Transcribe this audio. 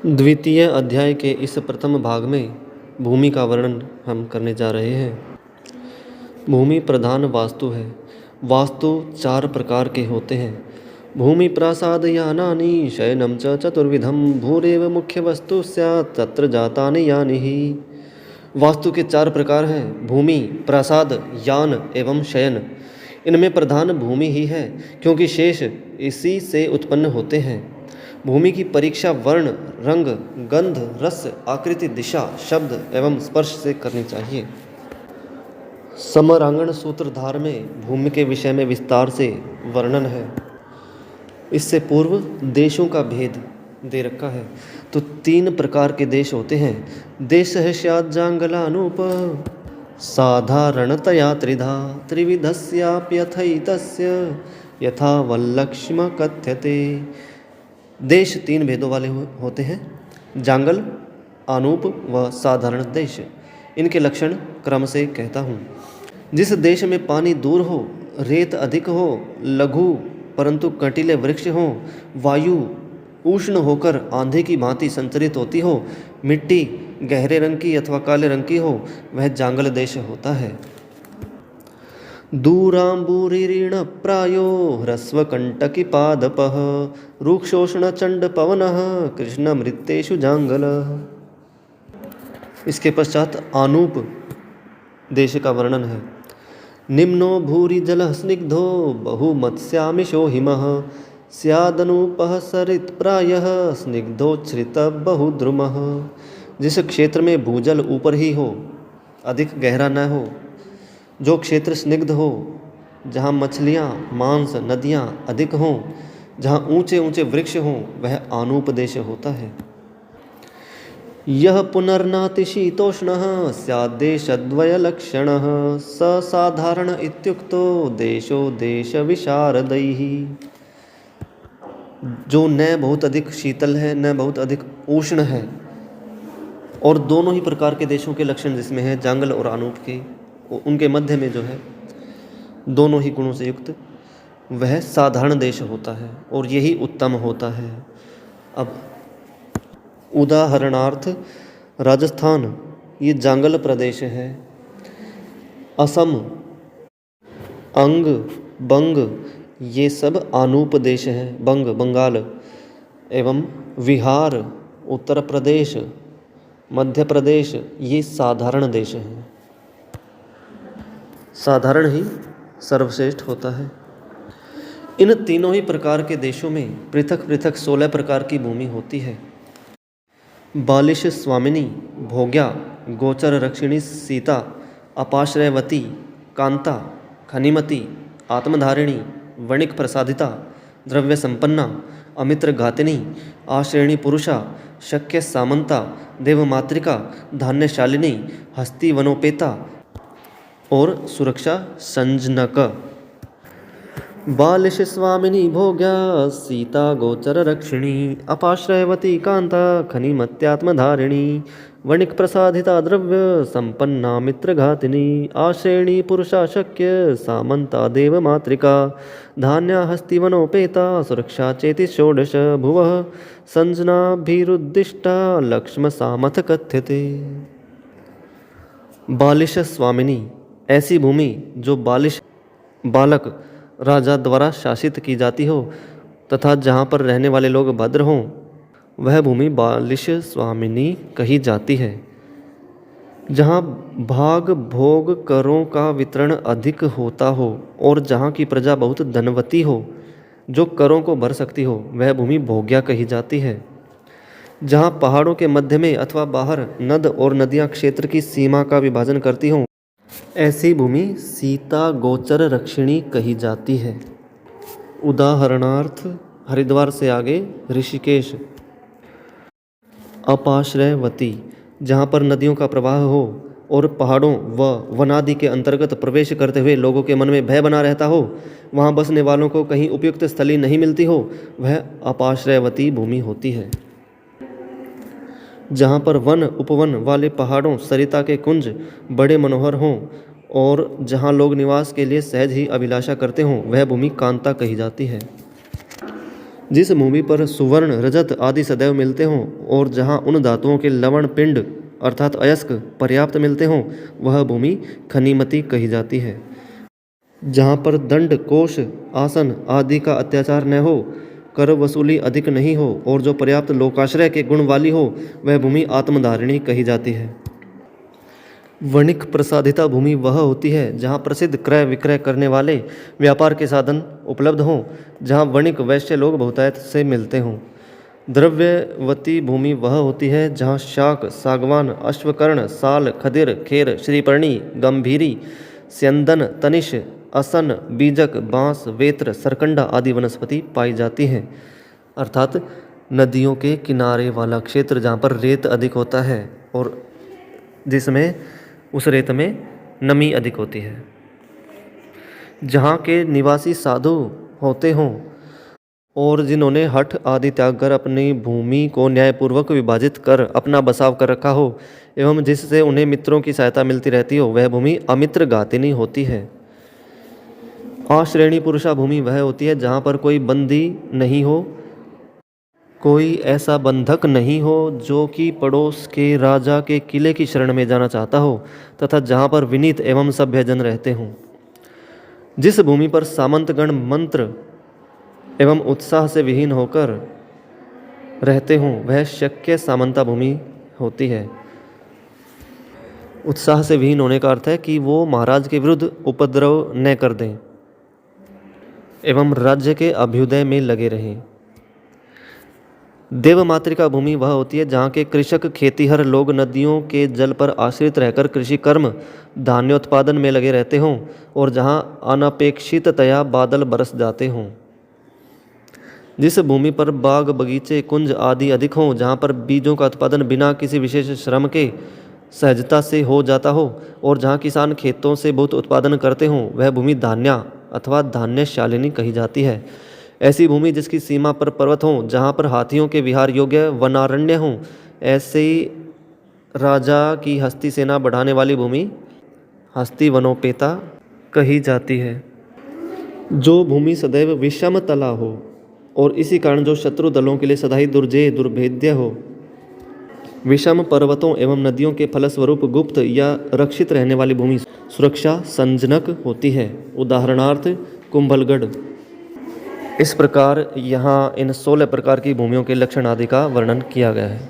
द्वितीय अध्याय के इस प्रथम भाग में भूमि का वर्णन हम करने जा रहे हैं। भूमि प्रधान वास्तु है। वास्तु चार प्रकार के होते हैं। भूमि प्रासाद यानानि शयनम च चतुर्विधम भूरेव मुख्य वस्तु स्यात् तत्र जातानि यानि ही। वास्तु के चार प्रकार हैं: भूमि, प्रासाद, यान एवं शयन। इनमें प्रधान भूमि ही है, क्योंकि शेष इसी से उत्पन्न होते हैं। भूमि की परीक्षा वर्ण, रंग, गंध, रस, आकृति, दिशा, शब्द एवं स्पर्श से करनी चाहिए। समरांगण सूत्रधार में भूमि के विषय में विस्तार से वर्णन है। इससे पूर्व देशों का भेद दे रखा है। तो तीन प्रकार के देश होते हैं। देश है स्याज्जांगलानुप साधारणतया त्रिधा त्रिविधस्याप्यथैतस्य यथा वल्लक्ष्म कथ्यते। देश तीन भेदों वाले होते हैं: जांगल, अनूप व साधारण देश। इनके लक्षण क्रम से कहता हूँ। जिस देश में पानी दूर हो, रेत अधिक हो, लघु परंतु कंटीले वृक्ष हों, वायु उष्ण होकर आंधी की भांति संचरित होती हो, मिट्टी गहरे रंग की अथवा काले रंग की हो, वह जांगल देश होता है। दूराम्बूरिण प्रायो ह्रस्वकंटकी पादपः रुक्षोष्ण चंड पवनः कृष्णमृत्तेषु जांगल। इसके पश्चात आनूप देश का वर्णन है। निम्नो भूरि जलः स्निग्धो बहुमत्स्यामिषो हिमः स्यादनूपः सरित प्रायः स्निग्धोच्छ्रित बहुद्रुमः। जिस क्षेत्र में भूजल ऊपर ही हो, अधिक गहरा न हो, जो क्षेत्र स्निग्ध हो, जहाँ मछलियाँ, मांस, नदियाँ अधिक हों, जहाँ ऊंचे ऊंचे वृक्ष हों, वह आनूप देश होता है। यह पुनर्नातिशीतोष्णः स्याद्देशद्वयलक्षणः स साधारण इत्युक्तो देशो देश विशारदैः। जो न बहुत अधिक शीतल है न बहुत अधिक उष्ण है, और दोनों ही प्रकार के देशों के लक्षण जिसमें है, जांगल और अनूप के, उनके मध्य में जो है दोनों ही गुणों से युक्त, वह साधारण देश होता है और यही उत्तम होता है। अब उदाहरणार्थ राजस्थान ये जांगल प्रदेश है। असम, अंग, बंग ये सब अनूप देश हैं। बंग बंगाल एवं विहार, उत्तर प्रदेश, मध्य प्रदेश ये साधारण देश हैं। साधारण ही सर्वश्रेष्ठ होता है। इन तीनों ही प्रकार के देशों में पृथक पृथक 16 प्रकार की भूमि होती है। बालिश स्वामिनी, भोग्या, गोचर रक्षिणी सीता, अपाश्रयवती, कांता, खनिमती, आत्मधारिणी, वणिक प्रसादिता, द्रव्य संपन्ना, अमित्र घातिनी, आश्रेणी पुरुषा, शक्य सामंता, देवमातृका, धान्यशालिनी, हस्ती वनोपेता और सुरक्षा संजनक। बालिश स्वामिनी भोग्या सीता गोचर रक्षिणी, अपाश्रयवती कांता खनिमत्यात्मधारिणी, वणिक प्रसादिता द्रव्य संपन्ना मित्रघातिनी, आश्रेणी पुरुषा शक्य सामंता देवमातृका, धान्या हस्तिवनोपेता सुरक्षा चेति षोडश भुवः संजनाभिरुद्दिष्टा लक्ष्म सामथ कथ्यते। बालिश स्वामिनी ऐसी भूमि जो बालिश बालक राजा द्वारा शासित की जाती हो तथा जहाँ पर रहने वाले लोग भद्र हों, वह भूमि बालिश स्वामिनी कही जाती है। जहाँ भाग भोग करों का वितरण अधिक होता हो और जहाँ की प्रजा बहुत धनवती हो, जो करों को भर सकती हो, वह भूमि भोग्या कही जाती है। जहाँ पहाड़ों के मध्य में अथवा बाहर नद और नदियाँ क्षेत्र की सीमा का विभाजन करती हों, ऐसी भूमि सीता गोचर रक्षिणी कही जाती है। उदाहरणार्थ हरिद्वार से आगे ऋषिकेश। अपाश्रयवती, जहाँ पर नदियों का प्रवाह हो और पहाड़ों व वनादि के अंतर्गत प्रवेश करते हुए लोगों के मन में भय बना रहता हो, वहाँ बसने वालों को कहीं उपयुक्त स्थली नहीं मिलती हो, वह अपाश्रयवती भूमि होती है। जहाँ पर वन उपवन वाले पहाड़ों, सरिता के कुंज बड़े मनोहर हों और जहाँ लोग निवास के लिए सहज ही अभिलाषा करते हों, वह भूमि कांता कही जाती है। जिस भूमि पर सुवर्ण रजत आदि सदैव मिलते हों और जहाँ उन धातुओं के लवण पिंड अर्थात अयस्क पर्याप्त मिलते हों वह भूमि खनिमती कही जाती है। जहाँ पर दंड कोष आसन आदि का अत्याचार न हो, कर वसूली अधिक नहीं हो और जो पर्याप्त लोकाश्रय के गुण वाली हो वह भूमि आत्मधारिणी कही जाती है। वणिक प्रसादिता भूमि वह होती है जहाँ प्रसिद्ध क्रय विक्रय करने वाले व्यापार के साधन उपलब्ध हों, जहाँ वणिक वैश्य लोग बहुतायत से मिलते हों। द्रव्यवती भूमि वह होती है जहाँ शाक सागवान अश्वकर्ण साल खदिर खेर श्रीपर्णी गंभीरी स्यंदन तनिश असन बीजक बांस वेत्र सरकंडा आदि वनस्पति पाई जाती हैं। अर्थात नदियों के किनारे वाला क्षेत्र जहाँ पर रेत अधिक होता है और जिसमें उस रेत में नमी अधिक होती है, जहाँ के निवासी साधु होते हों और जिन्होंने हठ आदि त्याग कर अपनी भूमि को न्यायपूर्वक विभाजित कर अपना बसाव कर रखा हो एवं जिससे उन्हें मित्रों की सहायता मिलती रहती हो वह भूमि अमित्र घातिनी होती है। आश्रेणी पुरुषा भूमि वह होती है जहाँ पर कोई बंदी नहीं हो, कोई ऐसा बंधक नहीं हो जो कि पड़ोस के राजा के किले की शरण में जाना चाहता हो तथा जहाँ पर विनीत एवं सभ्य जन रहते हों। जिस भूमि पर सामंतगण मंत्र एवं उत्साह से विहीन होकर रहते हों वह शक्य सामंता भूमि होती है। उत्साह से विहीन होने का अर्थ है कि वो महाराज के विरुद्ध उपद्रव न कर दें एवं राज्य के अभ्युदय में लगे रहें। देवमातृका भूमि वह होती है जहाँ के कृषक खेतीहर लोग नदियों के जल पर आश्रित रहकर कृषि कर्म धान्योत्पादन में लगे रहते हों और जहाँ अनपेक्षिततया बादल बरस जाते हों। जिस भूमि पर बाग बगीचे कुंज आदि अधिक हों, जहाँ पर बीजों का उत्पादन बिना किसी विशेष श्रम के सहजता से हो जाता हो और जहाँ किसान खेतों से बहुत उत्पादन करते हों वह भूमि धान्या अथवा धान्यशालिनी कही जाती है। ऐसी भूमि जिसकी सीमा पर पर्वत हों, जहाँ पर हाथियों के विहार योग्य वनारण्य हों, ऐसे राजा की हस्ती सेना बढ़ाने वाली भूमि हस्ती वनोपेता कही जाती है। जो भूमि सदैव विषम तला हो और इसी कारण जो शत्रु दलों के लिए सदा ही दुर्जेय दुर्भेद्य हो, विषम पर्वतों एवं नदियों के फलस्वरूप गुप्त या रक्षित रहने वाली भूमि सुरक्षा संजनक होती है। उदाहरणार्थ कुंभलगढ़। इस प्रकार यहाँ इन 16 प्रकार की भूमियों के लक्षण आदि का वर्णन किया गया है।